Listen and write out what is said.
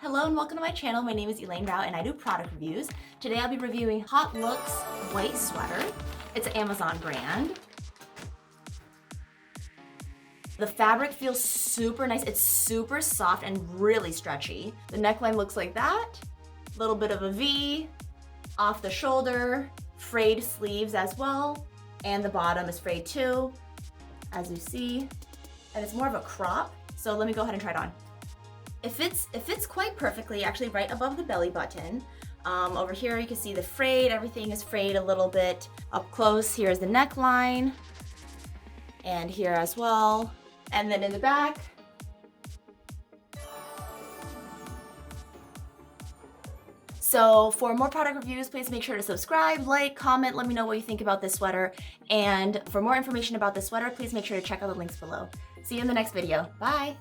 Hello and welcome to my channel. My name is Elaine Rau and I do product reviews. Today I'll be reviewing Hot Looks white sweater. It's an Amazon brand. The fabric feels super nice. It's super soft and really stretchy. The neckline looks like that. A little bit of a V, off the shoulder, frayed sleeves as well. And the bottom is frayed too, as you see. And it's more of a crop. So let me go ahead and try it on. It fits quite perfectly, actually right above the belly button. Over here you can see the frayed, everything is frayed a little bit. Up close, here's the neckline. And here as well. And then in the back. So for more product reviews, please make sure to subscribe, like, comment, let me know what you think about this sweater. And for more information about this sweater, please make sure to check out the links below. See you in the next video. Bye.